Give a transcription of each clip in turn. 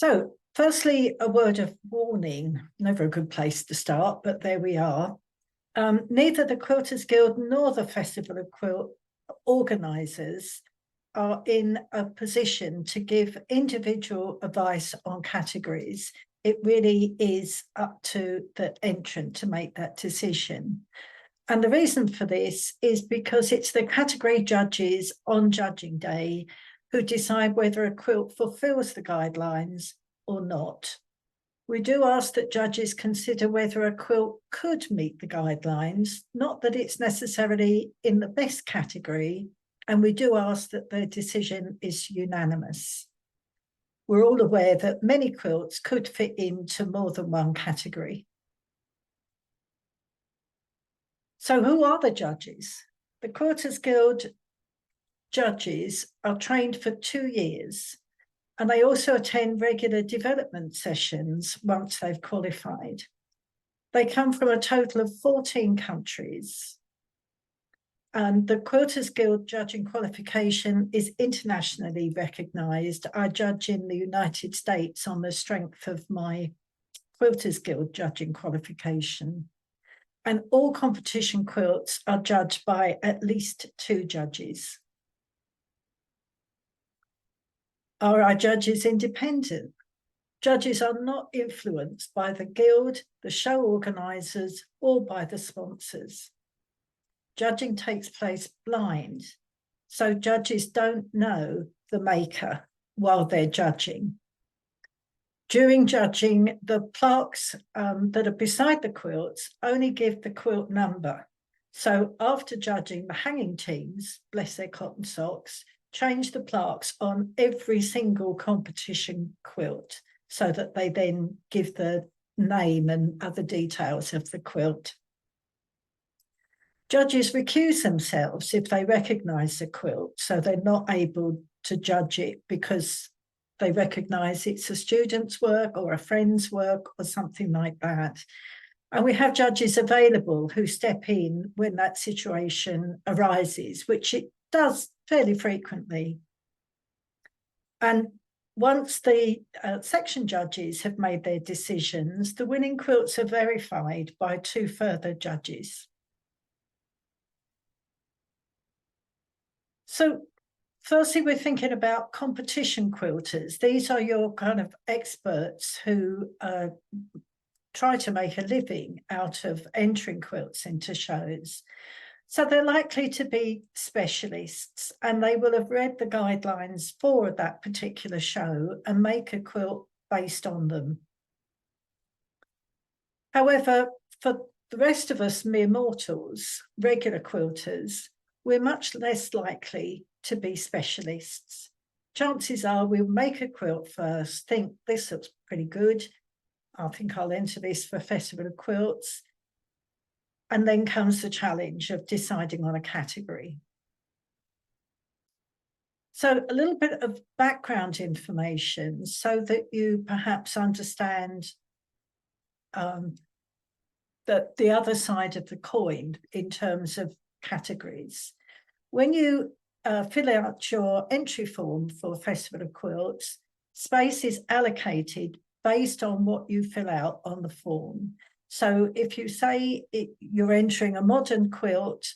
So, firstly, a word of warning. Never a good place to start, but there we are. Neither the Quilters Guild nor the Festival of Quilt organisers are in a position to give individual advice on categories. It really is up to the entrant to make that decision. And the reason for this is because it's the category judges on judging day who decide whether a quilt fulfills the guidelines or not. We do ask that judges consider whether a quilt could meet the guidelines, not that it's necessarily in the best category, and we do ask that their decision is unanimous. We're all aware that many quilts could fit into more than one category. So who are the judges? The Quilters Guild judges are trained for 2 years, and they also attend regular development sessions once they've qualified. They come from a total of 14 countries. And the Quilters Guild judging qualification is internationally recognised. I judge in the United States on the strength of my Quilters Guild judging qualification. And all competition quilts are judged by at least 2 judges. Are our judges independent? Judges are not influenced by the guild, the show organisers, or by the sponsors. Judging takes place blind, so judges don't know the maker while they're judging. During judging, the plaques that are beside the quilts only give the quilt number. So after judging, the hanging teams, bless their cotton socks, change the plaques on every single competition quilt so that they then give the name and other details of the quilt. Judges recuse themselves if they recognise the quilt, so they're not able to judge it because they recognise it's a student's work or a friend's work or something like that. And we have judges available who step in when that situation arises, which it does fairly frequently. And once the section judges have made their decisions, the winning quilts are verified by 2 further judges. So firstly, we're thinking about competition quilters. These are your kind of experts who try to make a living out of entering quilts into shows. So they're likely to be specialists, and they will have read the guidelines for that particular show and make a quilt based on them. However, for the rest of us mere mortals, regular quilters, we're much less likely to be specialists. Chances are we'll make a quilt first, think this looks pretty good, I think I'll enter this for Festival of Quilts, and then comes the challenge of deciding on a category. So a little bit of background information so that you perhaps understand that the other side of the coin in terms of categories. When you fill out your entry form for Festival of Quilts, space is allocated based on what you fill out on the form. So if you say you're entering a modern quilt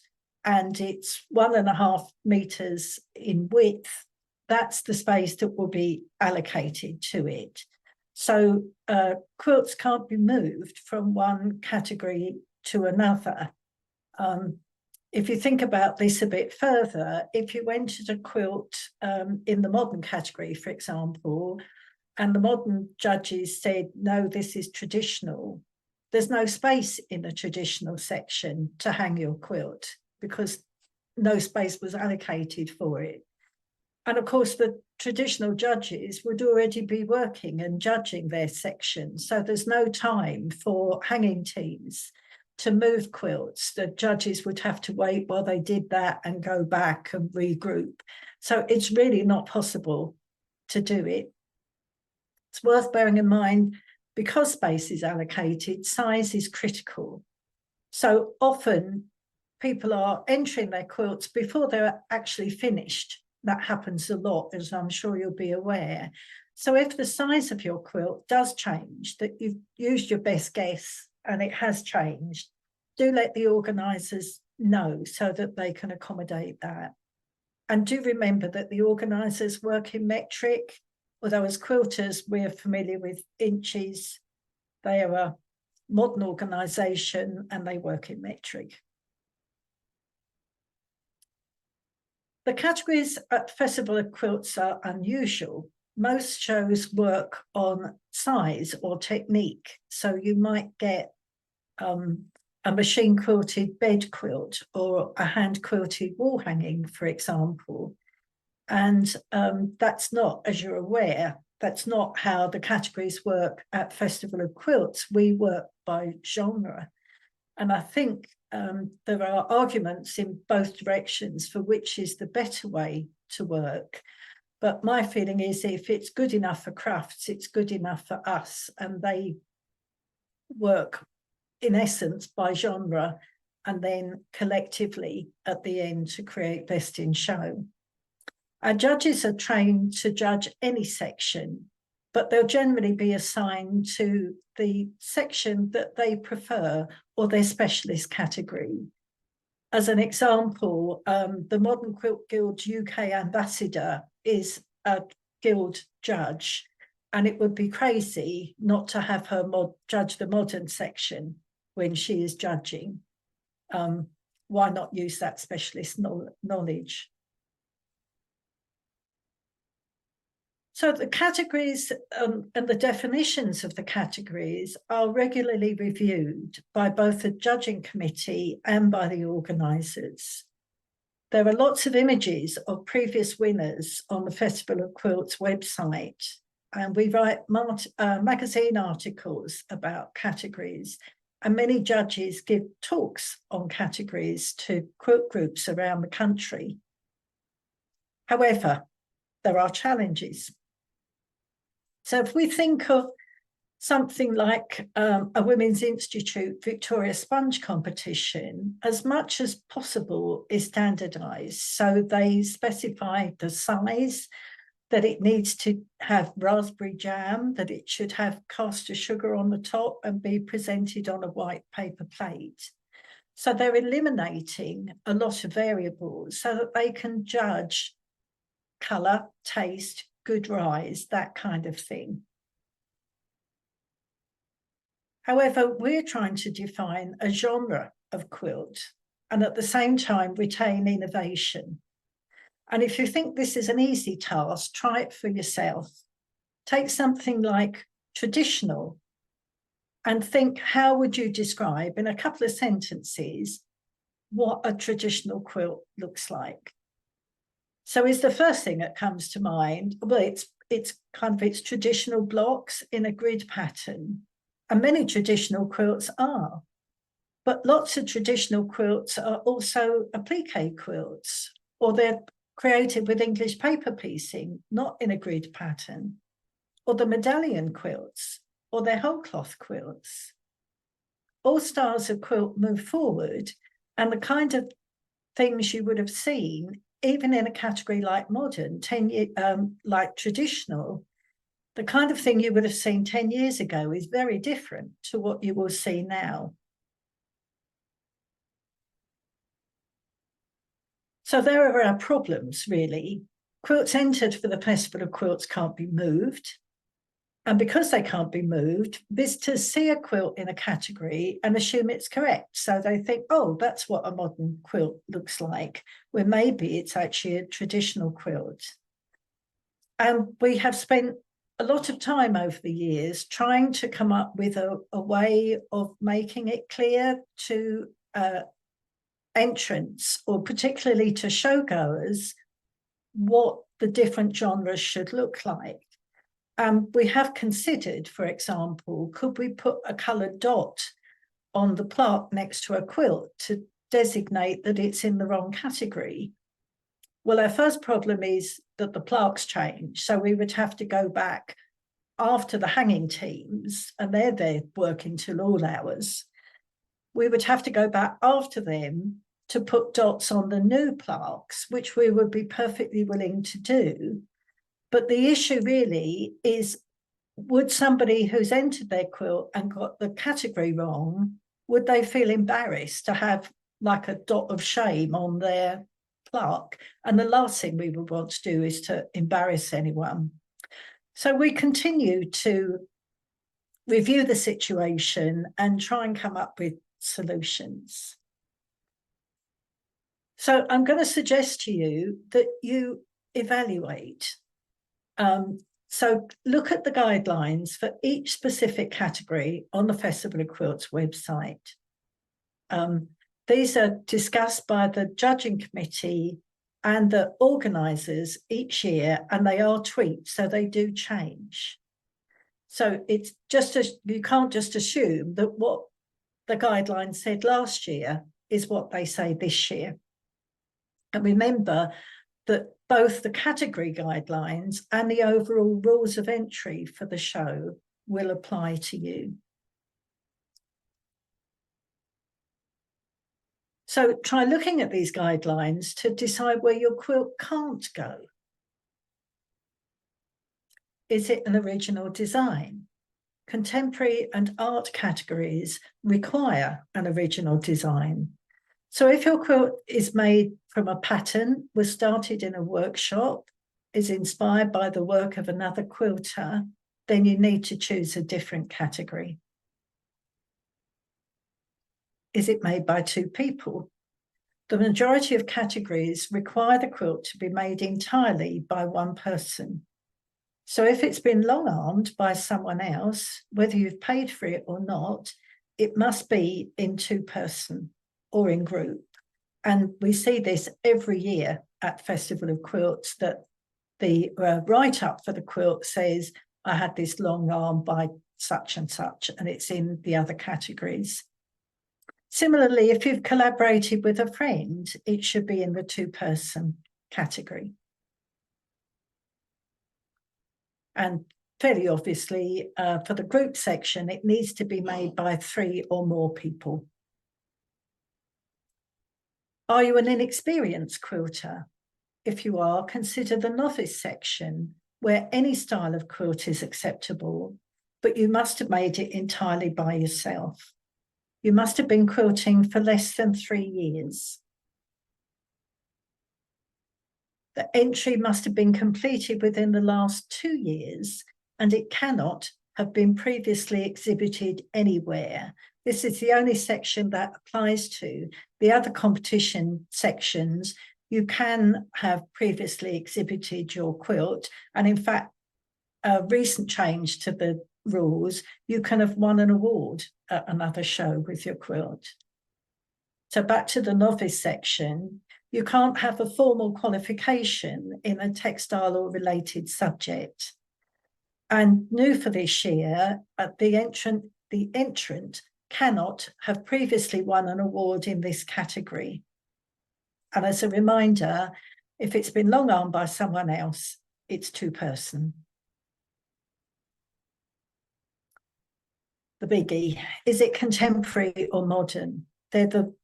and it's 1.5 meters in width, that's the space that will be allocated to it. So quilts can't be moved from one category to another. If you think about this a bit further, if you entered a quilt in the modern category, for example, and the modern judges said, no, this is traditional, there's no space in the traditional section to hang your quilt because no space was allocated for it. And of course, the traditional judges would already be working and judging their section. So there's no time for hanging teams to move quilts. The judges would have to wait while they did that and go back and regroup. So it's really not possible to do it. It's worth bearing in mind, because space is allocated, size is critical. So often people are entering their quilts before they're actually finished. That happens a lot, as I'm sure you'll be aware. So if the size of your quilt does change, that you've used your best guess and it has changed, do let the organisers know so that they can accommodate that. And do remember that the organisers work in metric, although as quilters we're familiar with inches. They are a modern organisation and they work in metric. The categories at Festival of Quilts are unusual. Most shows work on size or technique. So you might get a machine quilted bed quilt or a hand quilted wall hanging, for example. And that's not, as you're aware, that's not how the categories work at Festival of Quilts. We work by genre. And I think there are arguments in both directions for which is the better way to work. But my feeling is if it's good enough for crafts, it's good enough for us. And they work, in essence, by genre, and then collectively at the end to create best in show. Our judges are trained to judge any section, but they'll generally be assigned to the section that they prefer or their specialist category. As an example, the Modern Quilt Guild's UK ambassador is a guild judge, and it would be crazy not to have her judge the modern section when she is judging. Why not use that specialist knowledge? So the categories and the definitions of the categories are regularly reviewed by both the judging committee and by the organisers. There are lots of images of previous winners on the Festival of Quilts website, and we write magazine articles about categories, and many judges give talks on categories to quilt groups around the country. However, there are challenges. So if we think of something like a Women's Institute Victoria Sponge competition, as much as possible is standardised. So they specify the size, that it needs to have raspberry jam, that it should have caster sugar on the top and be presented on a white paper plate. So they're eliminating a lot of variables so that they can judge colour, taste, good rise, that kind of thing. However, we're trying to define a genre of quilt and at the same time retain innovation. And if you think this is an easy task, try it for yourself. Take something like traditional and think, how would you describe in a couple of sentences what a traditional quilt looks like? So is the first thing that comes to mind, well, it's traditional blocks in a grid pattern. And many traditional quilts are. But lots of traditional quilts are also applique quilts, or they're created with English paper piecing, not in a grid pattern, or the medallion quilts, or they're whole cloth quilts. All styles of quilt move forward, and the kind of things you would have seen even in a category like modern, like traditional, the kind of thing you would have seen 10 years ago is very different to what you will see now. So there are our problems, really. Quilts entered for the Festival of Quilts can't be moved. And because they can't be moved, visitors see a quilt in a category and assume it's correct. So they think, oh, that's what a modern quilt looks like, where maybe it's actually a traditional quilt. And we have spent a lot of time over the years trying to come up with a way of making it clear to entrants, or particularly to showgoers, what the different genres should look like. We have considered, for example, could we put a coloured dot on the plaque next to a quilt to designate that it's in the wrong category? Well, our first problem is that the plaques change, so we would have to go back after the hanging teams, and they're there working till all hours. We would have to go back after them to put dots on the new plaques, which we would be perfectly willing to do. But the issue really is, would somebody who's entered their quilt and got the category wrong, would they feel embarrassed to have like a dot of shame on their plaque? And the last thing we would want to do is to embarrass anyone. So we continue to review the situation and try and come up with solutions. So I'm going to suggest to you that you evaluate. So look at the guidelines for each specific category on the Festival of Quilts website. These are discussed by the judging committee and the organisers each year, and they are tweaked, so they do change. So it's just you can't just assume that what the guidelines said last year is what they say this year. And remember that both the category guidelines and the overall rules of entry for the show will apply to you. So try looking at these guidelines to decide where your quilt can't go. Is it an original design? Contemporary and art categories require an original design. So if your quilt is made from a pattern, was started in a workshop, is inspired by the work of another quilter, then you need to choose a different category. Is it made by two people? The majority of categories require the quilt to be made entirely by one person. So if it's been long-armed by someone else, whether you've paid for it or not, it must be in two-person or in group. And we see this every year at Festival of Quilts, that the write-up for the quilt says, I had this long arm by such and such, and it's in the other categories. Similarly, if you've collaborated with a friend, it should be in the two-person category. And fairly obviously, for the group section, it needs to be made by 3 or more people. Are you an inexperienced quilter? If you are, consider the novice section, where any style of quilt is acceptable, but you must have made it entirely by yourself. You must have been quilting for less than 3 years. The entry must have been completed within the last 2 years, and it cannot have been previously exhibited anywhere. This is the only section that applies to. The other competition sections, you can have previously exhibited your quilt. And in fact, a recent change to the rules, you can have won an award at another show with your quilt. So back to the novice section, you can't have a formal qualification in a textile or related subject. And new for this year, the entrant cannot have previously won an award in this category. And as a reminder, if it's been long-armed by someone else, it's two-person. The biggie, is it contemporary or modern? They're the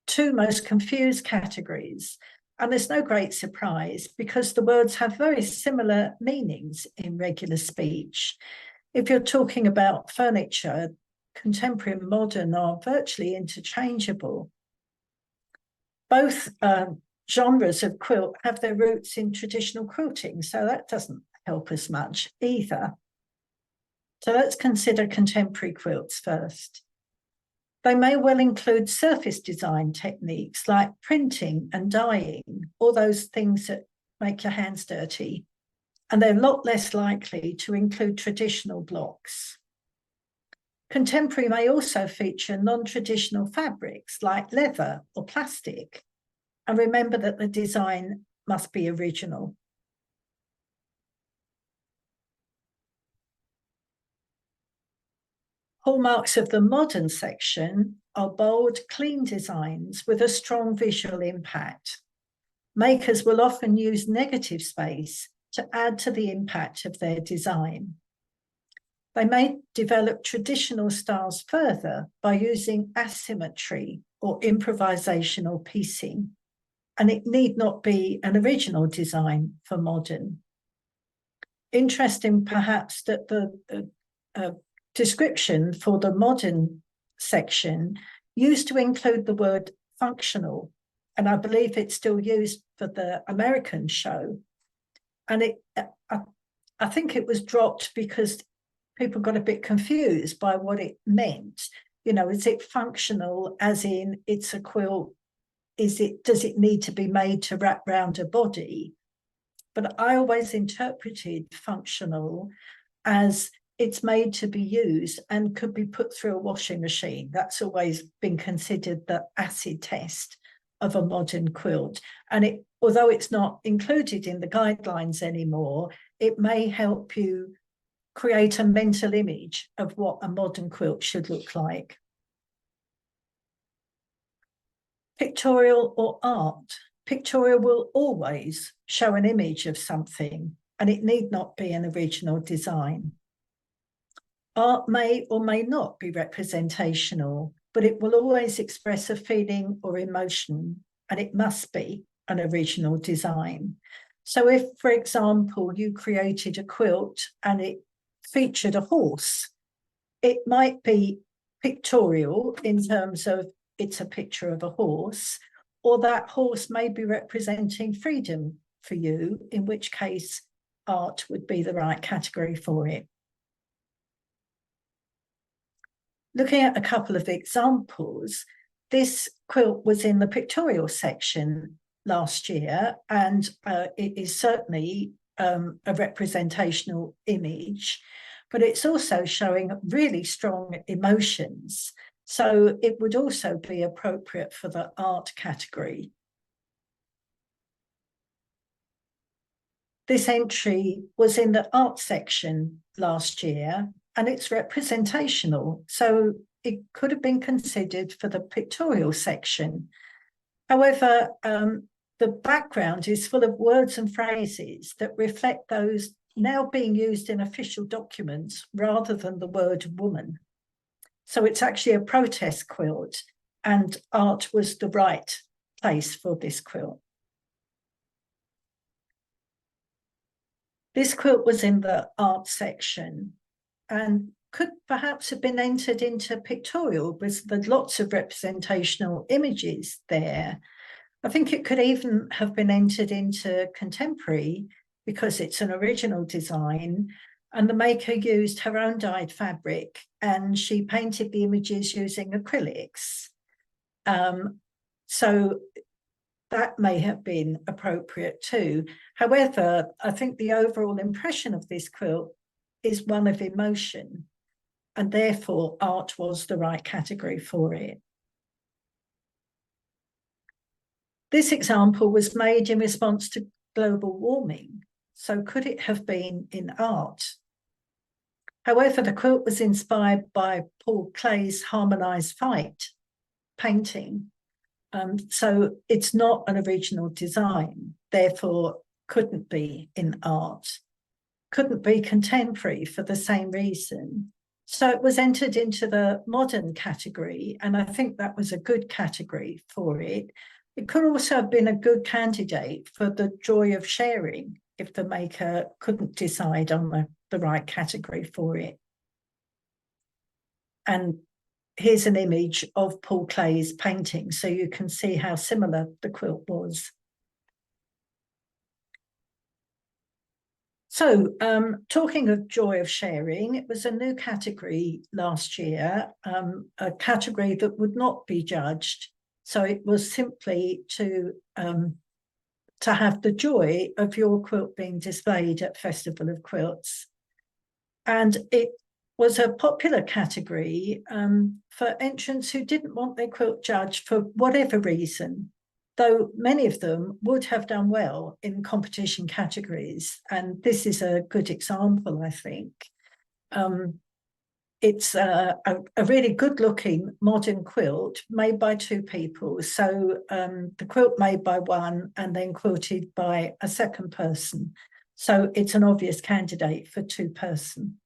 2 most confused categories. And there's no great surprise because the words have very similar meanings in regular speech. If you're talking about furniture, contemporary and modern are virtually interchangeable. Both genres of quilt have their roots in traditional quilting, so that doesn't help us much either. So let's consider contemporary quilts first. They may well include surface design techniques like printing and dyeing, all those things that make your hands dirty. And they're a lot less likely to include traditional blocks. Contemporary may also feature non-traditional fabrics like leather or plastic. And remember that the design must be original. Hallmarks of the modern section are bold, clean designs with a strong visual impact. Makers will often use negative space to add to the impact of their design. They may develop traditional styles further by using asymmetry or improvisational piecing, and it need not be an original design for modern. interesting perhaps that the description for the modern section used to include the word functional, and I believe it's still used for the American show. And I think it was dropped because people got a bit confused by what it meant. You know, is it functional as in it's a quilt? Does it need to be made to wrap round a body? But I always interpreted functional as it's made to be used and could be put through a washing machine. That's always been considered the acid test of a modern quilt. And although it's not included in the guidelines anymore, it may help you create a mental image of what a modern quilt should look like. Pictorial or art. Pictorial will always show an image of something, and it need not be an original design. Art may or may not be representational, but it will always express a feeling or emotion, and it must be an original design. So if, for example, you created a quilt and it featured a horse, it might be pictorial in terms of it's a picture of a horse, or that horse may be representing freedom for you, in which case art would be the right category for it. Looking at a couple of examples, this quilt was in the pictorial section last year, and it is certainly a representational image, but it's also showing really strong emotions. So it would also be appropriate for the art category. This entry was in the art section last year, and it's representational, so it could have been considered for the pictorial section. However, the background is full of words and phrases that reflect those now being used in official documents rather than the word woman. So it's actually a protest quilt, and art was the right place for this quilt. This quilt was in the art section and could perhaps have been entered into pictorial because there's lots of representational images there. I think it could even have been entered into contemporary because it's an original design, and the maker used her own dyed fabric and she painted the images using acrylics. So that may have been appropriate too. However, I think the overall impression of this quilt is one of emotion, and therefore art was the right category for it. This example was made in response to global warming, so could it have been in art? However, the quilt was inspired by Paul Klee's Harmonised Fight painting, so it's not an original design, therefore couldn't be in art. Couldn't be contemporary for the same reason. So it was entered into the modern category, and I think that was a good category for it. It could also have been a good candidate for the joy of sharing if the maker couldn't decide on the right category for it. And here's an image of Paul Klee's painting, so you can see how similar the quilt was. So talking of joy of sharing, it was a new category last year, a category that would not be judged. So it was simply to have the joy of your quilt being displayed at Festival of Quilts. And it was a popular category for entrants who didn't want their quilt judged for whatever reason, though many of them would have done well in competition categories. And this is a good example, I think. It's a really good-looking modern quilt made by two people. So the quilt made by one and then quilted by a second person. So it's an obvious candidate for two-person.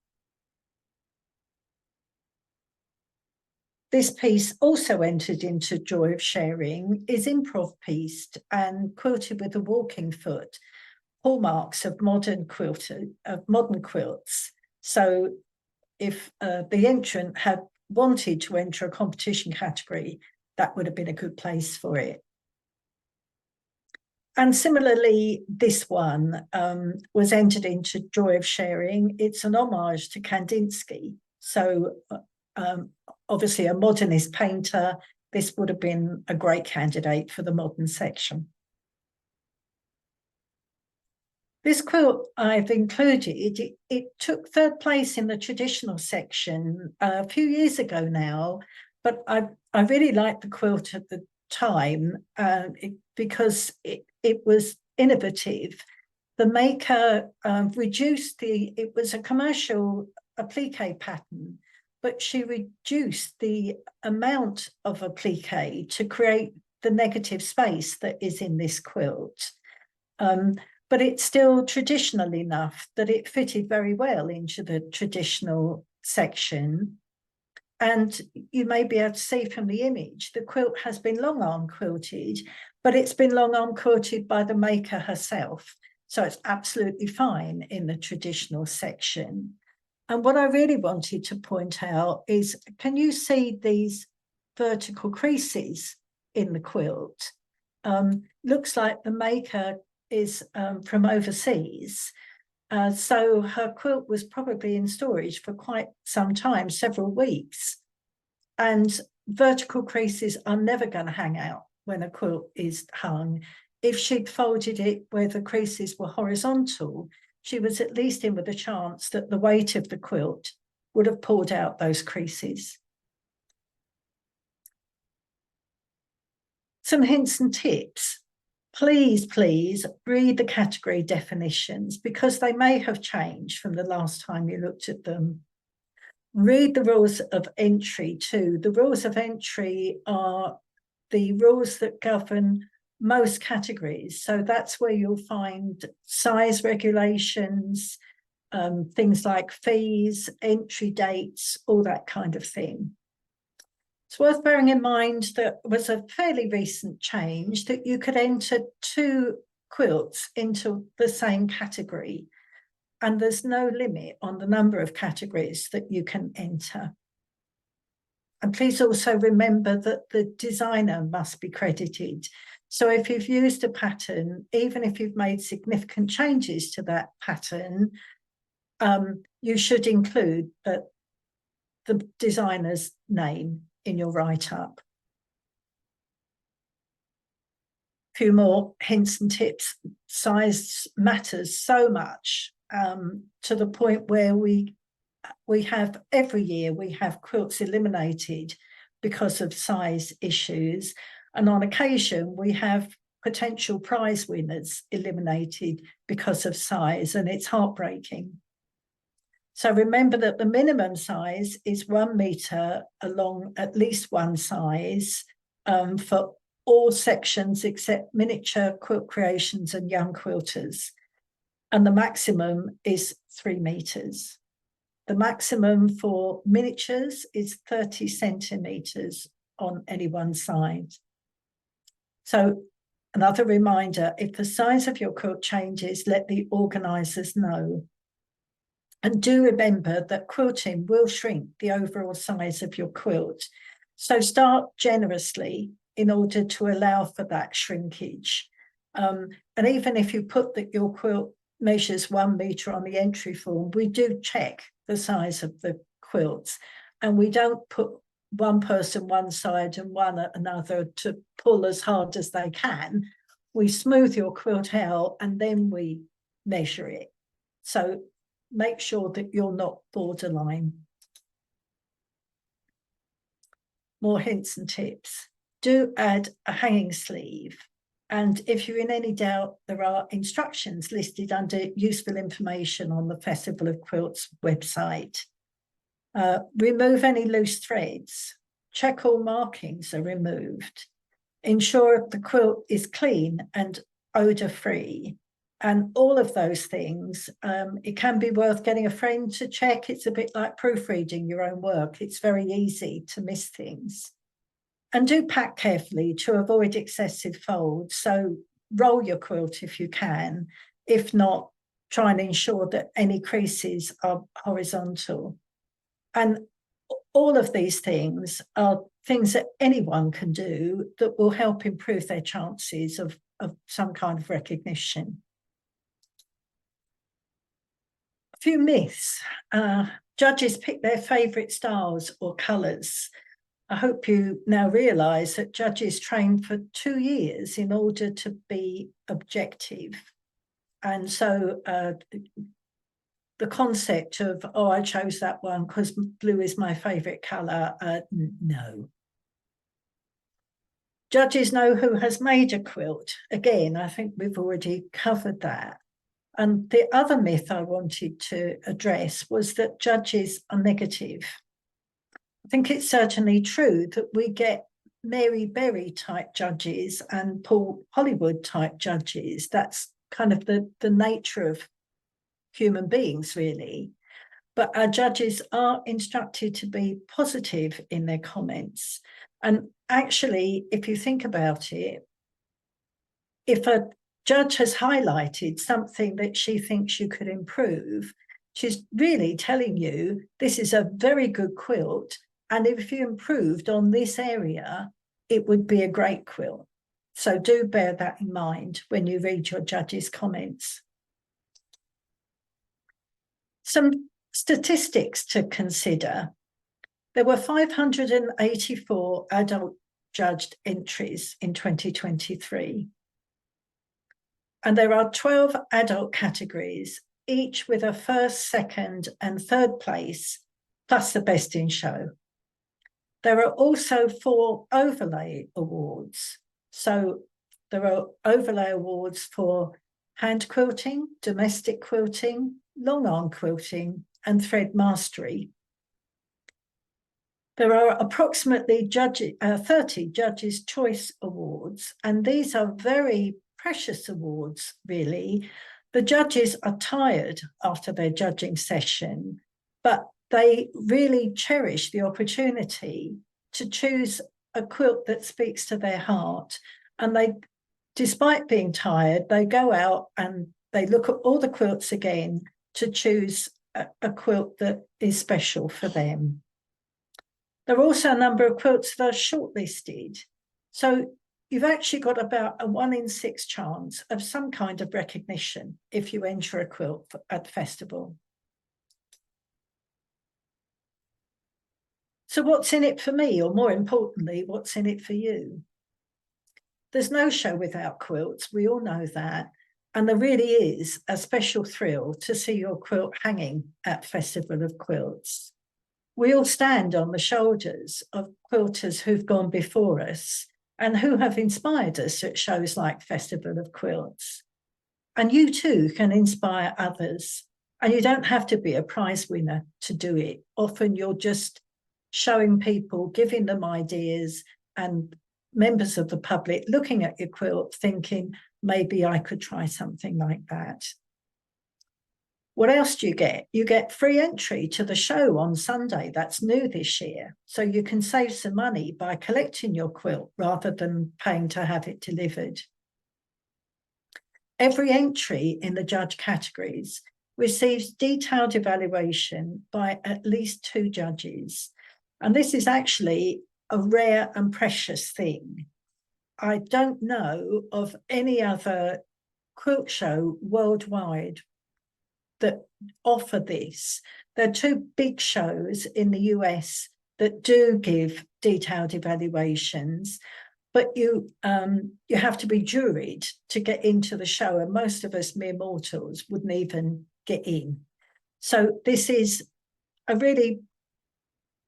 This piece also entered into Joy of Sharing, is improv pieced and quilted with a walking foot. hallmarks of modern quilts. So if the entrant had wanted to enter a competition category, that would have been a good place for it. And similarly, this one was entered into Joy of Sharing. It's an homage to Kandinsky. So obviously a modernist painter, this would have been a great candidate for the modern section. This quilt I've included, it took third place in the traditional section a few years ago now, but I really liked the quilt at the time because it was innovative. The maker reduced it was a commercial applique pattern, but she reduced the amount of applique to create the negative space that is in this quilt. But it's still traditional enough that it fitted very well into the traditional section. And you may be able to see from the image, the quilt has been long arm quilted, but it's been long arm quilted by the maker herself. So it's absolutely fine in the traditional section. And what I really wanted to point out is, can you see these vertical creases in the quilt? Looks like the maker is from overseas. So her quilt was probably in storage for quite some time, several weeks. And vertical creases are never going to hang out when a quilt is hung. If she'd folded it where the creases were horizontal, she was at least in with a chance that the weight of the quilt would have pulled out those creases. Some hints and tips. Please read the category definitions because they may have changed from the last time you looked at them. Read the rules of entry too. The rules of entry are the rules that govern most categories. So that's where you'll find size regulations, things like fees, entry dates, all that kind of thing. It's worth bearing in mind that it was a fairly recent change that you could enter 2 quilts into the same category, and there's no limit on the number of categories that you can enter. And please also remember that the designer must be credited. So if you've used a pattern, even if you've made significant changes to that pattern, you should include the designer's name in your write-up. A few more hints and tips. Size matters so much to the point where we have every year we have quilts eliminated because of size issues, and on occasion we have potential prize winners eliminated because of size, and it's heartbreaking. So remember that the minimum size is 1 metre along at least one size for all sections except miniature quilt creations and young quilters. And the maximum is 3 metres. The maximum for miniatures is 30 centimetres on any one side. So another reminder, if the size of your quilt changes, let the organisers know. And do remember that quilting will shrink the overall size of your quilt. So start generously in order to allow for that shrinkage. And even if you put that your quilt measures 1 metre on the entry form, we do check the size of the quilts, and we don't put one person one side and one at another to pull as hard as they can. We smooth your quilt out and then we measure it. So make sure that you're not borderline. More hints and tips. Do add a hanging sleeve. And if you're in any doubt, there are instructions listed under useful information on the Festival of Quilts website. Remove any loose threads. Check all markings are removed. Ensure the quilt is clean and odour-free. And all of those things, it can be worth getting a friend to check. It's a bit like proofreading your own work. It's very easy to miss things. And do pack carefully to avoid excessive folds. So roll your quilt if you can. if not, try and ensure that any creases are horizontal. And all of these things are things that anyone can do that will help improve their chances of some kind of recognition. A few myths. Judges pick their favourite styles or colours. I hope you now realise that judges train for 2 years in order to be objective. And so the concept of, oh, I chose that one because blue is my favourite colour, no. Judges know who has made a quilt. Again, I think we've already covered that. And the other myth I wanted to address was that judges are negative. I think it's certainly true that we get Mary Berry type judges and Paul Hollywood type judges. That's kind of the nature of human beings, really. But our judges are instructed to be positive in their comments. And actually, if you think about it, if a judge has highlighted something that she thinks you could improve, she's really telling you this is a very good quilt, and if you improved on this area, it would be a great quilt. So do bear that in mind when you read your judges' comments. Some statistics to consider. There were 584 adult judged entries in 2023. And there are 12 adult categories, each with a first, second, and third place, plus the best in show. There are also 4 overlay awards. So there are overlay awards for hand quilting, domestic quilting, long arm quilting, and thread mastery. There are approximately 30 Judges' Choice Awards, and these are very precious awards, really. The judges are tired after their judging session, but they really cherish the opportunity to choose a quilt that speaks to their heart. And they, despite being tired, they go out and they look at all the quilts again to choose a quilt that is special for them. There are also a number of quilts that are shortlisted. So you've actually got about a 1 in 6 chance of some kind of recognition if you enter a quilt at the festival. So what's in it for me, or more importantly, what's in it for you? There's no show without quilts, we all know that. And there really is a special thrill to see your quilt hanging at Festival of Quilts. We all stand on the shoulders of quilters who've gone before us and who have inspired us at shows like Festival of Quilts. And you too can inspire others. And you don't have to be a prize winner to do it. Often you're just showing people, giving them ideas, and members of the public looking at your quilt thinking, maybe I could try something like that. What else do you get? You get free entry to the show on Sunday. That's new this year. So you can save some money by collecting your quilt rather than paying to have it delivered. Every entry in the judge categories receives detailed evaluation by at least 2 judges. And this is actually a rare and precious thing. I don't know of any other quilt show worldwide that offer this. There are 2 big shows in the US that do give detailed evaluations, but you have to be juried to get into the show, and most of us mere mortals wouldn't even get in. So this is a really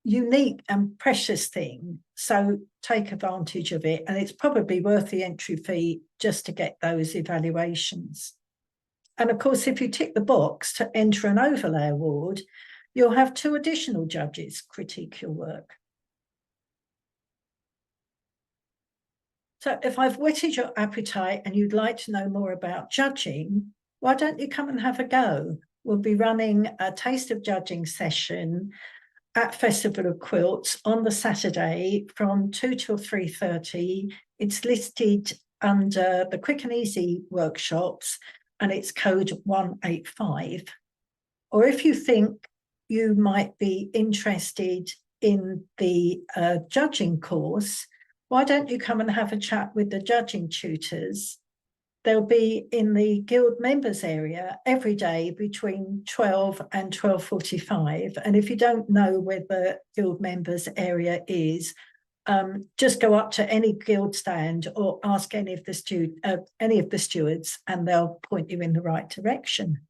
unique and precious thing, so take advantage of it, and it's probably worth the entry fee just to get those evaluations. And of course, if you tick the box to enter an overlay award, you'll have 2 additional judges critique your work. So if I've whetted your appetite and you'd like to know more about judging, why don't you come and have a go? We'll be running a taste of judging session at Festival of Quilts on the Saturday from 2 till 3:30. It's listed under the Quick and Easy workshops, and it's code 185. Or if you think you might be interested in the judging course, why don't you come and have a chat with the judging tutors? They'll be in the guild members area every day between 12 and 12:45. And if you don't know where the guild members area is, just go up to any guild stand or ask any of the stewards, and they'll point you in the right direction.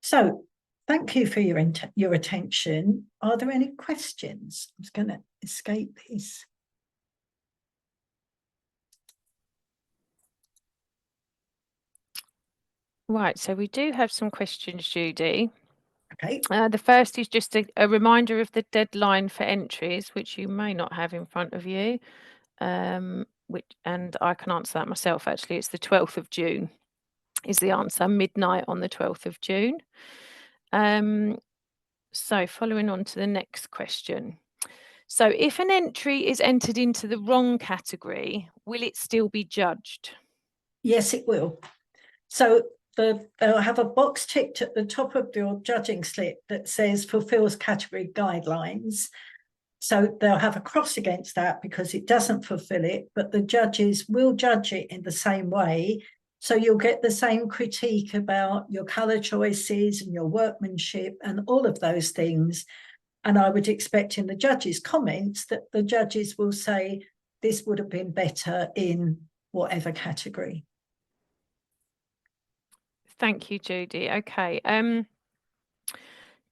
So thank you for your attention. Are there any questions? I'm just going to escape these. Right, so we do have some questions, Judi. Okay. The first is just a reminder of the deadline for entries, which you may not have in front of you. And I can answer that myself, actually. It's the 12th of June is the answer, midnight on the 12th of June. So following on to the next question. So if an entry is entered into the wrong category, will it still be judged? Yes, it will. So they'll have a box ticked at the top of your judging slip that says fulfills category guidelines. So they'll have a cross against that because it doesn't fulfill it, but the judges will judge it in the same way. So you'll get the same critique about your colour choices and your workmanship and all of those things. And I would expect in the judges' comments that the judges will say, this would have been better in whatever category. Thank you, Judi. Okay.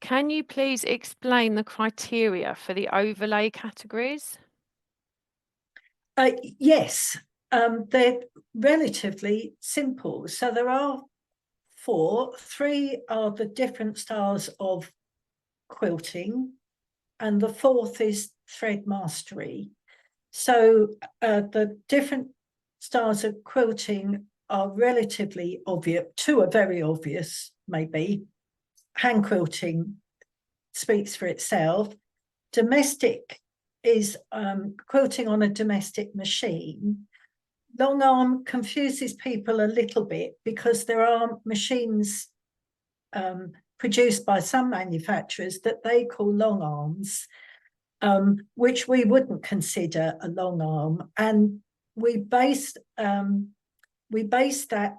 Can you please explain the criteria for the overlay categories? Yes, they're relatively simple. So there are 4. 3 are the different styles of quilting, and the 4th is thread mastery. So the different styles of quilting are relatively obvious. 2 are very obvious, maybe. Hand quilting speaks for itself. Domestic is quilting on a domestic machine. Long arm confuses people a little bit because there are machines produced by some manufacturers that they call long arms, which we wouldn't consider a long arm. And we based that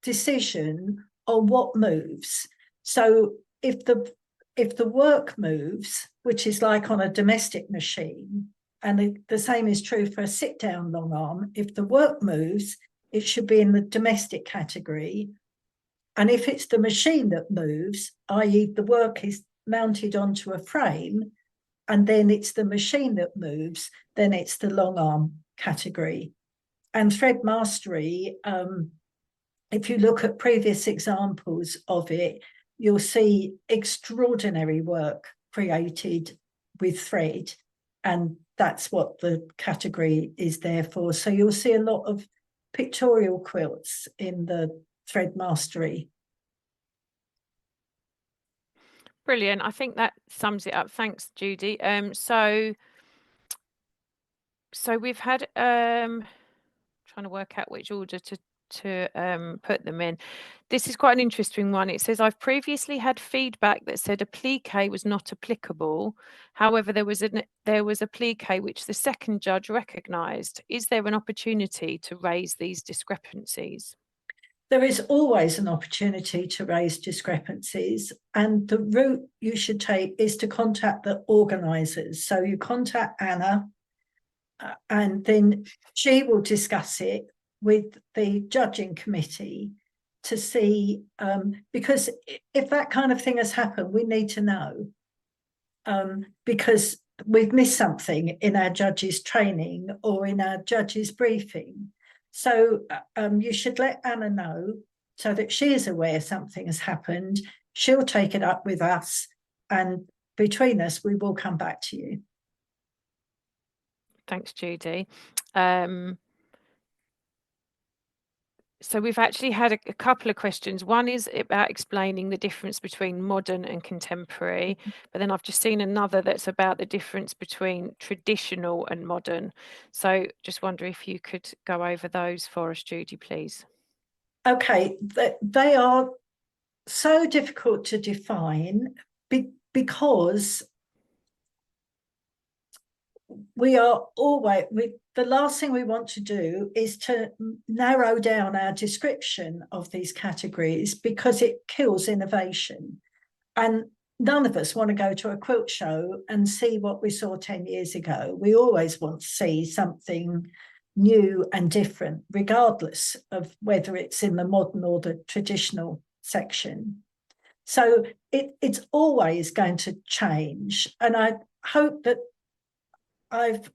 decision on what moves. So if the work moves, which is like on a domestic machine, and the same is true for a sit-down long arm, if the work moves, it should be in the domestic category. And if it's the machine that moves, i.e. the work is mounted onto a frame, and then it's the machine that moves, then it's the long arm category. And thread mastery, if you look at previous examples of it, you'll see extraordinary work created with thread, and that's what the category is there for. So you'll see a lot of pictorial quilts in the thread mastery. Brilliant. I think that sums it up. Thanks, Judi. So we've had trying to work out which order to put them in. This is quite an interesting one. It says, I've previously had feedback that said applique was not applicable. However, there was applique which the second judge recognised. Is there an opportunity to raise these discrepancies? There is always an opportunity to raise discrepancies, and the route you should take is to contact the organisers. So you contact Anna, and then she will discuss it with the judging committee to see, because if that kind of thing has happened, we need to know, because we've missed something in our judges training or in our judges briefing. So you should let Anna know so that she is aware something has happened. She'll take it up with us, and between us, we will come back to you. Thanks, Judi. So we've actually had a couple of questions. One is about explaining the difference between modern and contemporary, but then I've just seen another that's about the difference between traditional and modern. So just wonder if you could go over those for us, Judi, please. Okay, they are so difficult to define because we are always, the last thing we want to do is to narrow down our description of these categories because it kills innovation. And none of us want to go to a quilt show and see what we saw 10 years ago. We always want to see something new and different, regardless of whether it's in the modern or the traditional section. So it's always going to change. And I hope that I've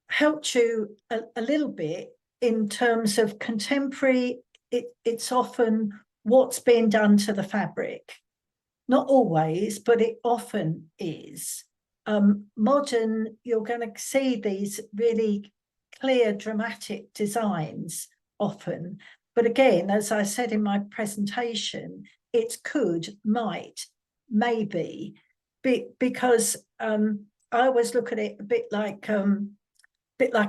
helped you a little bit in terms of contemporary. It's often what's being done to the fabric. Not always, but it often is. Modern, you're going to see these really clear, dramatic designs often. But again, as I said in my presentation, it's could, might, maybe, because I always look at it a bit like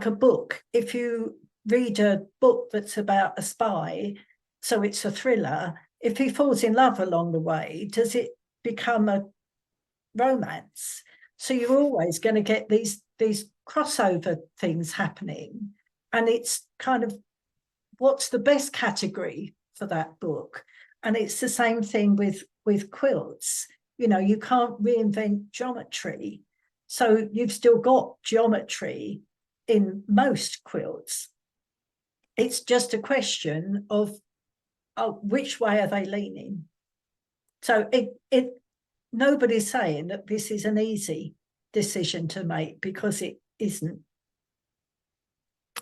a book. If you read a book that's about a spy, so it's a thriller, if he falls in love along the way, does it become a romance? So you're always going to get these crossover things happening. And it's kind of what's the best category for that book? And it's the same thing with quilts. You know, you can't reinvent geometry. So you've still got geometry in most quilts. It's just a question of which way are they leaning? So nobody's saying that this is an easy decision to make because it isn't.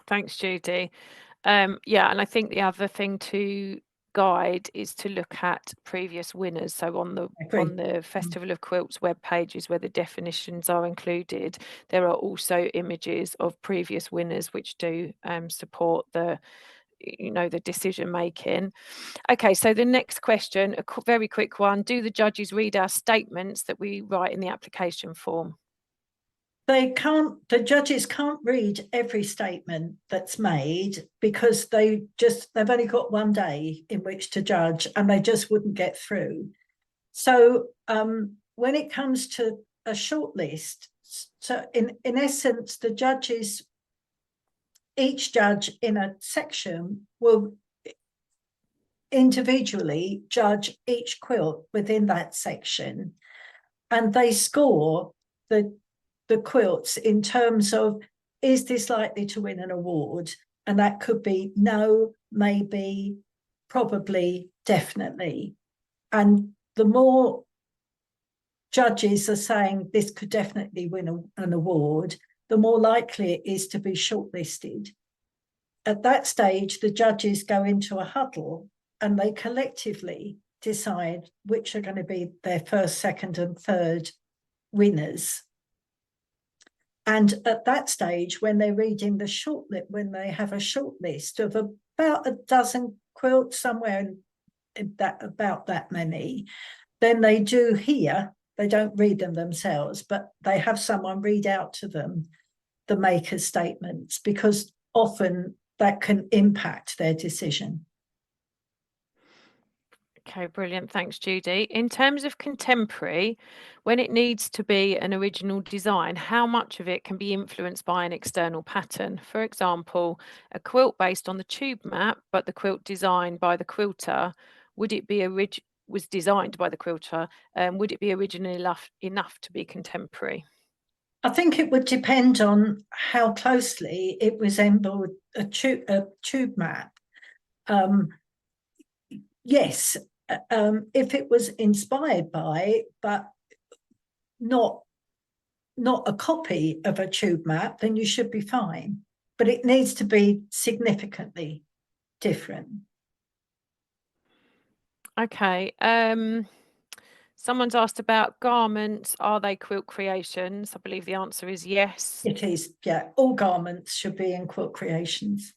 Thanks, Judi. Yeah, and I think the other thing to guide is to look at previous winners. So on the Festival of Quilts web pages where the definitions are included, there are also images of previous winners which do support the decision making. Okay, so the next question, a very quick one. Do the judges read our statements that we write in the application form? The judges can't read every statement that's made because they've only got one day in which to judge and they just wouldn't get through. So when it comes to a shortlist, so in essence, each judge in a section will individually judge each quilt within that section, and they score the quilts in terms of, is this likely to win an award? And that could be no, maybe, probably, definitely. And the more judges are saying this could definitely win an award, the more likely it is to be shortlisted. At that stage, the judges go into a huddle and they collectively decide which are going to be their first, second, and third winners. And at that stage, when they're reading the shortlist, when they have a shortlist of about a dozen quilts, somewhere about that many, then they do hear, they don't read them themselves, but they have someone read out to them the maker's statements, because often that can impact their decision. Okay, brilliant. Thanks, Judi. In terms of contemporary, when it needs to be an original design, how much of it can be influenced by an external pattern? For example, a quilt based on the tube map, but the quilt designed by the quilter, was designed by the quilter, would it be original enough to be contemporary? I think it would depend on how closely it resembled a tube map. Yes, if it was inspired by, but not a copy of a tube map, then you should be fine. But it needs to be significantly different. Okay. Someone's asked about garments. Are they quilt creations? I believe the answer is yes. It is, yeah. All garments should be in quilt creations.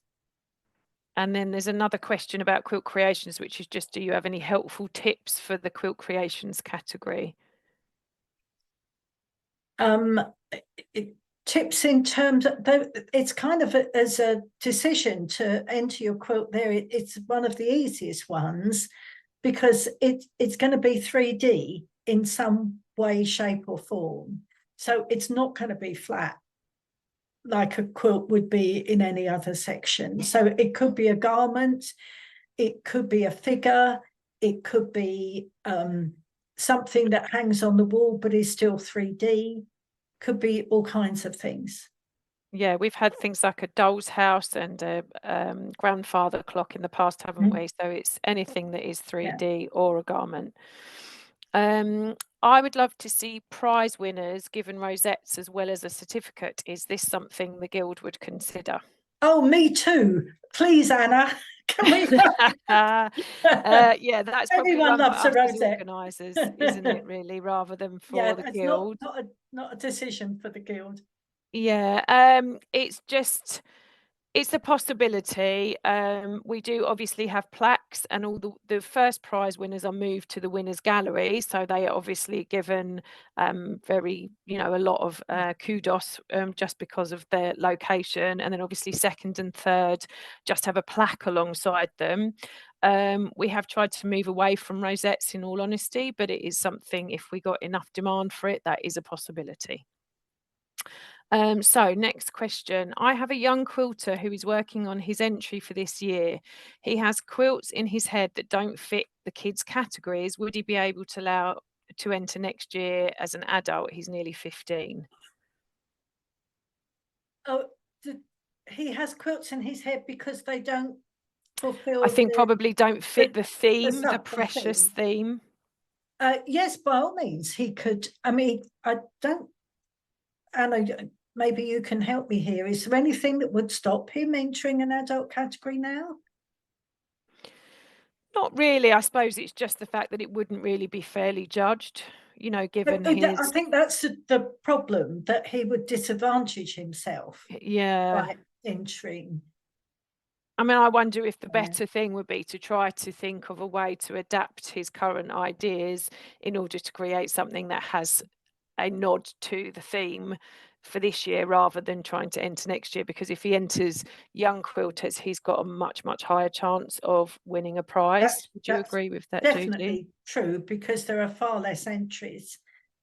And then there's another question about quilt creations, which is just, do you have any helpful tips for the quilt creations category? Tips in terms of, it's kind of as a decision to enter your quilt there. It's one of the easiest ones because it's going to be 3D in some way, shape, or form. So it's not going to be flat like a quilt would be in any other section. So it could be a garment, it could be a figure, it could be something that hangs on the wall but is still 3D, could be all kinds of things. Yeah, we've had things like a doll's house and a grandfather clock in the past, haven't we? So it's anything that is 3D or a garment. I would love to see prize winners given rosettes as well as a certificate. Is this something the Guild would consider? Oh, me too. Please, Anna. Can we? Yeah, that's probably Everyone one for loves a us as rosette. organisers, isn't it? Really, rather than for the it's Guild. not a decision for the Guild. Yeah, it's just. It's a possibility. We do obviously have plaques, and all the first prize winners are moved to the winners gallery, so they are obviously given very, a lot of kudos just because of their location, and then obviously second and third just have a plaque alongside them. We have tried to move away from rosettes, in all honesty, but it is something, if we got enough demand for it, that is a possibility. So next question. I have a young quilter who is working on his entry for this year. He has quilts in his head that don't fit the kids' categories. Would he be able to enter next year as an adult? He's nearly 15. Oh, he has quilts in his head because they don't fulfill. I think probably don't fit the theme, the sub precious theme. Yes, by all means, he could. I mean, I don't. Anna, maybe you can help me here. Is there anything that would stop him entering an adult category now? Not really. I suppose it's just the fact that it wouldn't really be fairly judged, given his. I think that's the problem, that he would disadvantage himself by entering. I mean, I wonder if the better thing would be to try to think of a way to adapt his current ideas in order to create something that has a nod to the theme for this year rather than trying to enter next year, because if he enters young quilters, he's got a much, much higher chance of winning a prize. Would you agree with that, Judi? Definitely true, because there are far less entries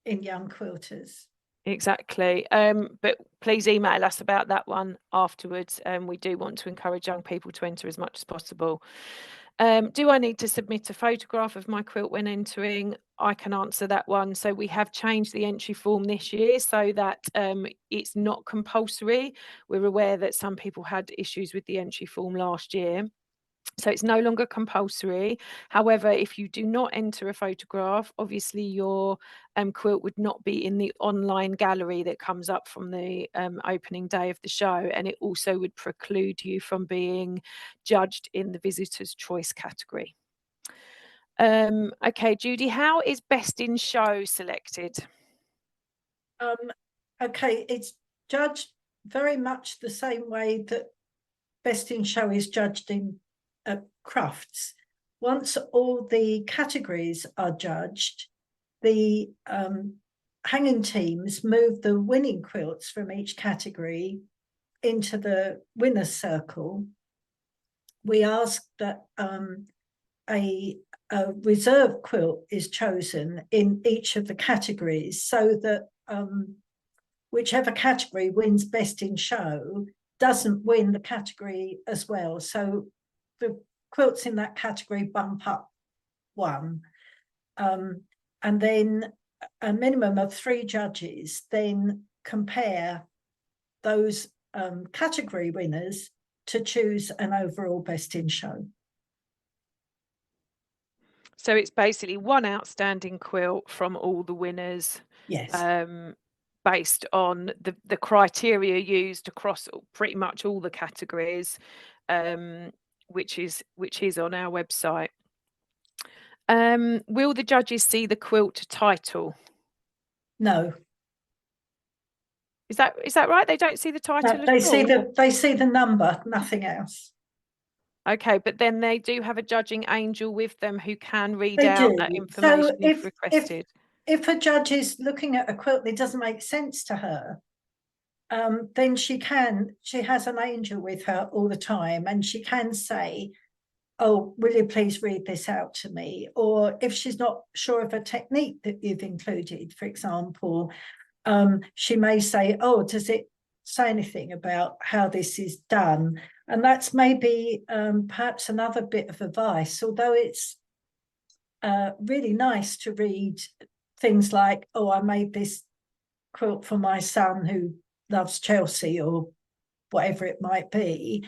in young quilters. Exactly. But please email us about that one afterwards. We do want to encourage young people to enter as much as possible. Do I need to submit a photograph of my quilt when entering? I can answer that one. So we have changed the entry form this year so that it's not compulsory. We're aware that some people had issues with the entry form last year. So it's no longer compulsory. However, if you do not enter a photograph, obviously your quilt would not be in the online gallery that comes up from the opening day of the show. And it also would preclude you from being judged in the visitor's choice category. Okay, Judi, how is best in show selected? Okay, it's judged very much the same way that best in show is judged in crafts. Once all the categories are judged, the hanging teams move the winning quilts from each category into the winner's circle. We ask that a reserve quilt is chosen in each of the categories, so that whichever category wins best in show doesn't win the category as well. So the quilts in that category bump up one. And then a minimum of 3 judges then compare those category winners to choose an overall best in show. So it's basically one outstanding quilt from all the winners. Yes. Based on the criteria used across pretty much all the categories, which is on our website. Will the judges see the quilt title? No. Is that right? They don't see the title No, at all? they see the number, nothing else. Okay, but then they do have a judging angel with them who can read They out that do. information So if requested. if a judge is looking at a quilt that doesn't make sense to her, then she has an angel with her all the time, and she can say, oh, will you please read this out to me? Or if she's not sure of a technique that you've included, for example, she may say, oh, does it say anything about how this is done? And that's maybe perhaps another bit of advice, although it's really nice to read things like, oh, I made this quilt for my son who loves Chelsea, or whatever it might be.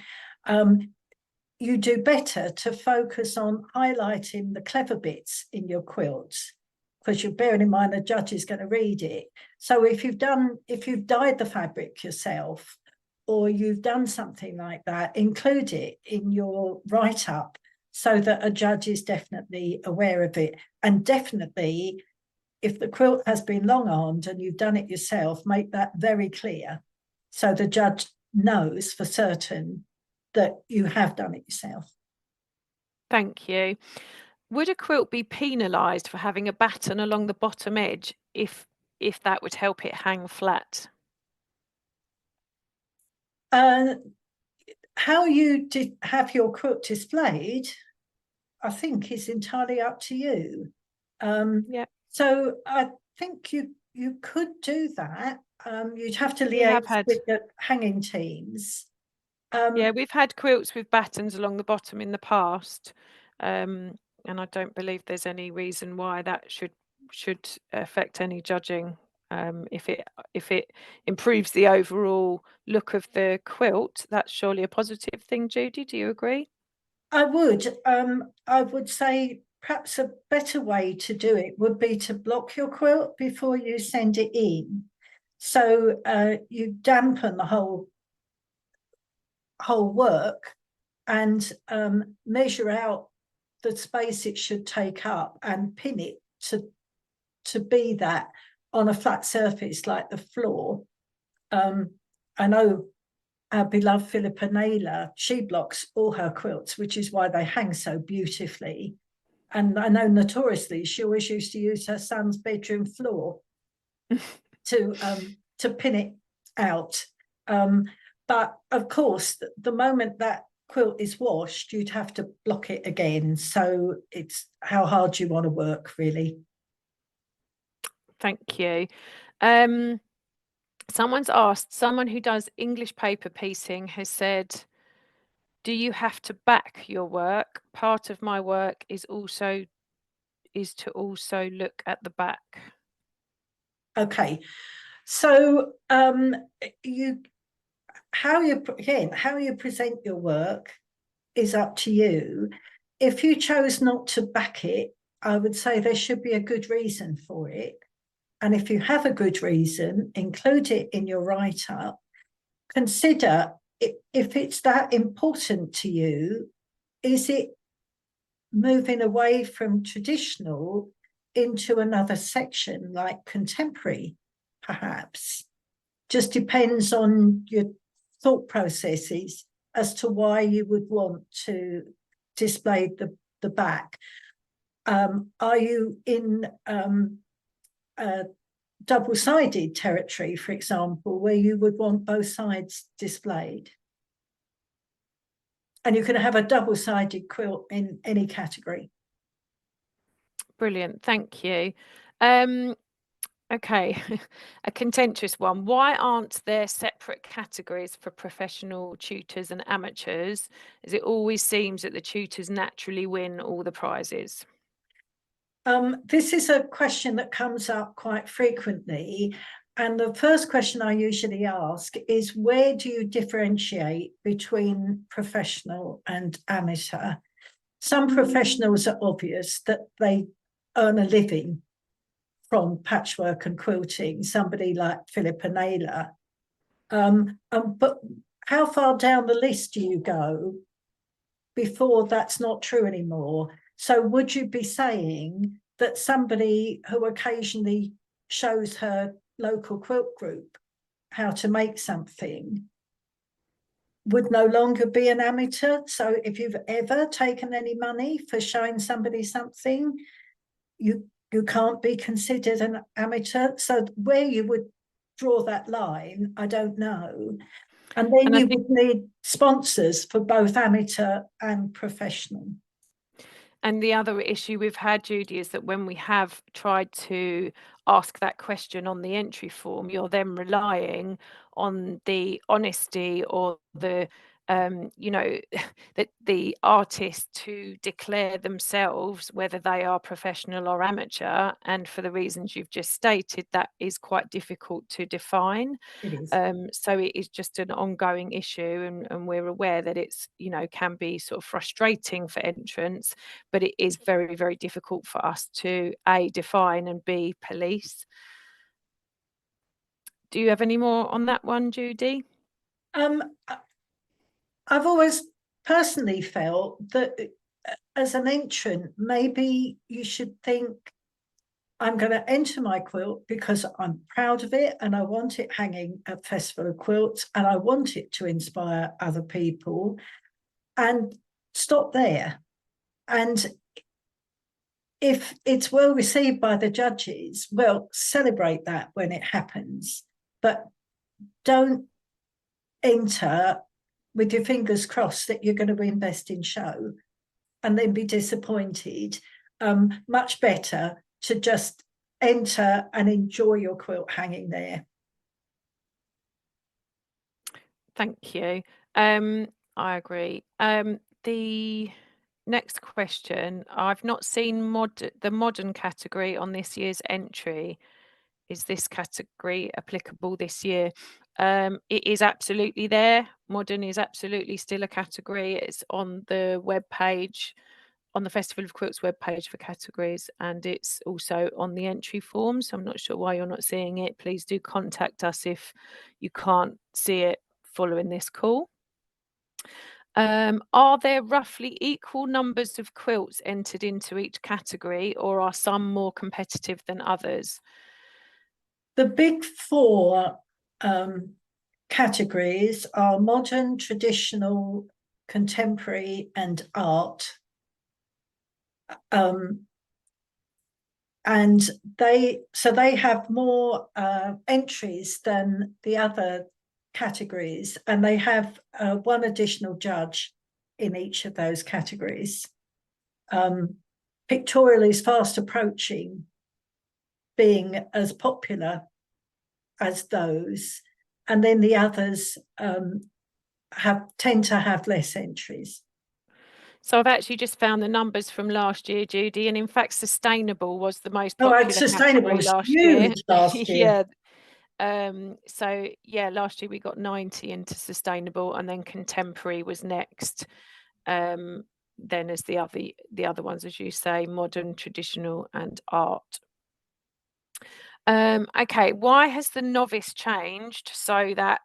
You do better to focus on highlighting the clever bits in your quilts, because you're bearing in mind the judge is going to read it. So if you've dyed the fabric yourself, or you've done something like that, include it in your write-up so that a judge is definitely aware of it. And definitely, if the quilt has been long-armed and you've done it yourself, make that very clear so the judge knows for certain that you have done it yourself. Thank you. Would a quilt be penalised for having a batten along the bottom edge if that would help it hang flat? How you have your quilt displayed, I think, is entirely up to you. Yeah. So I think you could do that. You'd have to We have liaise had, with the hanging teams. yeah, we've had quilts with battens along the bottom in the past, and I don't believe there's any reason why that should affect any judging. If it improves the overall look of the quilt, that's surely a positive thing. Judi, do you agree? I would say perhaps a better way to do it would be to block your quilt before you send it in. So you dampen the whole work, and measure out the space it should take up and pin it to be that on a flat surface like the floor. I know our beloved Philippa Naylor, she blocks all her quilts, which is why they hang so beautifully. And I know notoriously she always used to use her son's bedroom floor to pin it out. But of course, the moment that quilt is washed, you'd have to block it again. So it's how hard you want to work, really. Thank you. Someone's asked, someone who does English paper piecing has said, do you have to back your work? Part of my work is to also look at the back. Okay, so how you present your work is up to you. If you chose not to back it, I would say there should be a good reason for it. And if you have a good reason, include it in your write-up. Consider if it's that important to you, is it moving away from traditional into another section like contemporary, perhaps? Just depends on your thought processes as to why you would want to display the back. Are you in double-sided territory, for example, where you would want both sides displayed? And you can have a double-sided quilt in any category. Brilliant, thank you. Okay, a contentious one. Why aren't there separate categories for professional tutors and amateurs, as it always seems that the tutors naturally win all the prizes? This is a question that comes up quite frequently. And the first question I usually ask is, where do you differentiate between professional and amateur? Some professionals are obvious that they earn a living from patchwork and quilting, somebody like Philippa Naylor. But how far down the list do you go before that's not true anymore? So would you be saying that somebody who occasionally shows her local quilt group how to make something would no longer be an amateur. So if you've ever taken any money for showing somebody something, you can't be considered an amateur. So where you would draw that line, I don't know. And then you would need sponsors for both amateur and professional. And the other issue we've had, Judi, is that when we have tried to ask that question on the entry form, you're then relying on the honesty or the you know, that the artist to declare themselves whether they are professional or amateur, and for the reasons you've just stated, that is quite difficult to define. It is. So it is just an ongoing issue, and we're aware that it's, you know, can be sort of frustrating for entrants, but it is very, very difficult for us to A, define, and B, police. Do you have any more on that one, Judi? I've always personally felt that as an entrant, maybe you should think, I'm going to enter my quilt because I'm proud of it and I want it hanging at Festival of Quilts and I want it to inspire other people, and stop there. And if it's well received by the judges, well, celebrate that when it happens, but don't enter with your fingers crossed that you're going to invest in show and then be disappointed. Much better to just enter and enjoy your quilt hanging there. Thank you. I agree. The next question, I've not seen the modern category on this year's entry. Is this category applicable this year? It is absolutely there. Modern is absolutely still a category. It's on the web page, on the Festival of Quilts webpage for categories, and it's also on the entry form. So I'm not sure why you're not seeing it. Please do contact us if you can't see it following this call. Are there roughly equal numbers of quilts entered into each category, or are some more competitive than others? The big four categories are modern, traditional, contemporary, and art. And they have more entries than the other categories, and they have one additional judge in each of those categories. Pictorial is fast approaching being as popular as those, and then the others tend to have less entries. So I've actually just found the numbers from last year, Judi, and in fact, sustainable was the most popular sustainable category last year. Last year. So yeah, last year we got 90 into sustainable, and then contemporary was next. Then as the other ones, as you say, modern, traditional, and art. Okay, why has the novice changed so that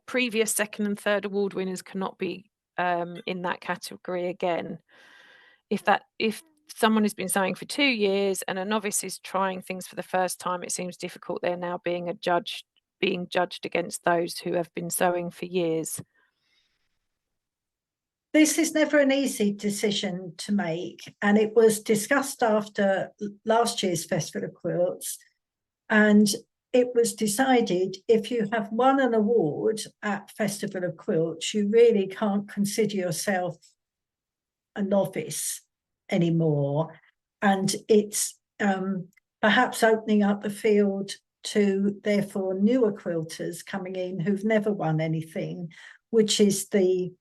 previous second and third award winners cannot be in that category again? If someone has been sewing for 2 years and a novice is trying things for the first time, it seems difficult they're now being judged against those who have been sewing for years. This is never an easy decision to make, and it was discussed after last year's Festival of Quilts, and it was decided if you have won an award at Festival of Quilts, you really can't consider yourself a novice anymore, and it's perhaps opening up the field to therefore newer quilters coming in who've never won anything, which is the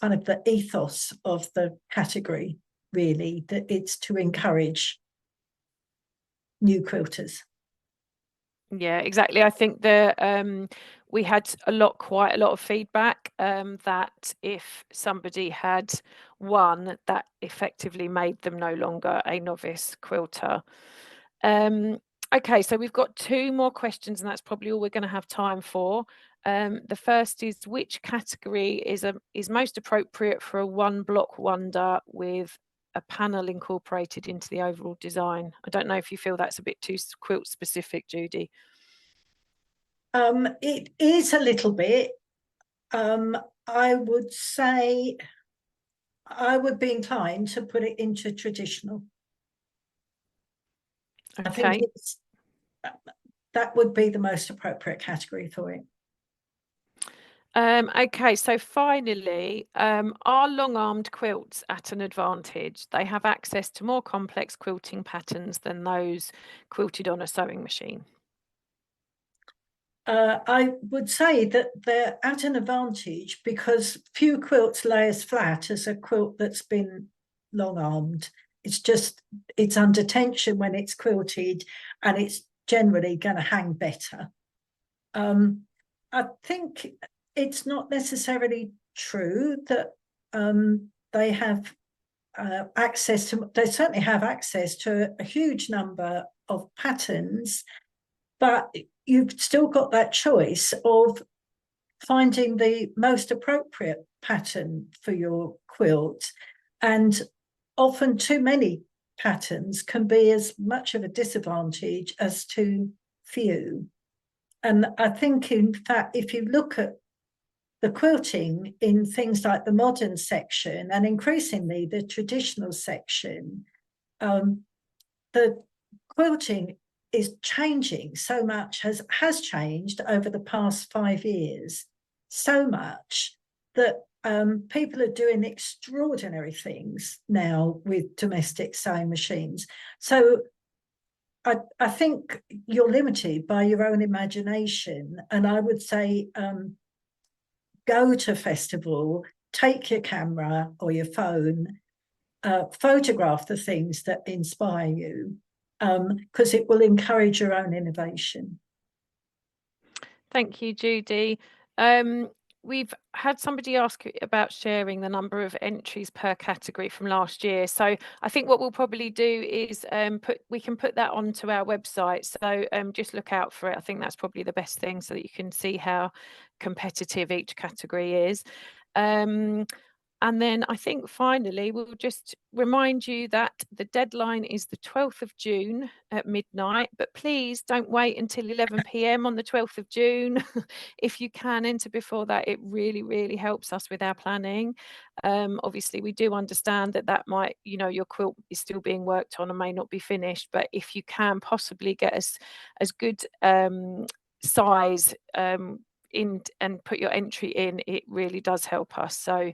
kind of the ethos of the category, really, that it's to encourage new quilters. Yeah, exactly. I think we had quite a lot of feedback that if somebody had won, that effectively made them no longer a novice quilter. Okay, so we've got 2 more questions, and that's probably all we're going to have time for. The first is, which category is most appropriate for a one-block wonder with a panel incorporated into the overall design? I don't know if you feel that's a bit too quilt specific, Judi. It is a little bit. I would say I would be inclined to put it into traditional. I think Okay. that would be the most appropriate category for it. Okay, so finally, are long-armed quilts at an advantage? They have access to more complex quilting patterns than those quilted on a sewing machine. I would say that they're at an advantage because few quilts lay as flat as a quilt that's been long-armed. It's under tension when it's quilted, and it's generally going to hang better. I think it's not necessarily true that they have access to, they certainly have access to a huge number of patterns, but you've still got that choice of finding the most appropriate pattern for your quilt. And often too many patterns can be as much of a disadvantage as too few. And I think, in fact, if you look at the quilting in things like the modern section and increasingly the traditional section, the quilting is changing so much, has changed over the past 5 years, so much that people are doing extraordinary things now with domestic sewing machines. So I think you're limited by your own imagination, and I would say go to festival, take your camera or your phone, photograph the things that inspire you, because it will encourage your own innovation. Thank you, Judi. We've had somebody ask about sharing the number of entries per category from last year. So I think what we'll probably do is we can put that onto our website. So just look out for it. I think that's probably the best thing, so that you can see how competitive each category is. And then I think finally, we'll just remind you that the deadline is the 12th of June at midnight, but please don't wait until 11 p.m. on the 12th of June. If you can enter before that, it really, really helps us with our planning. Obviously, we do understand that might, your quilt is still being worked on and may not be finished, but if you can possibly get as good size in and put your entry in, it really does help us. So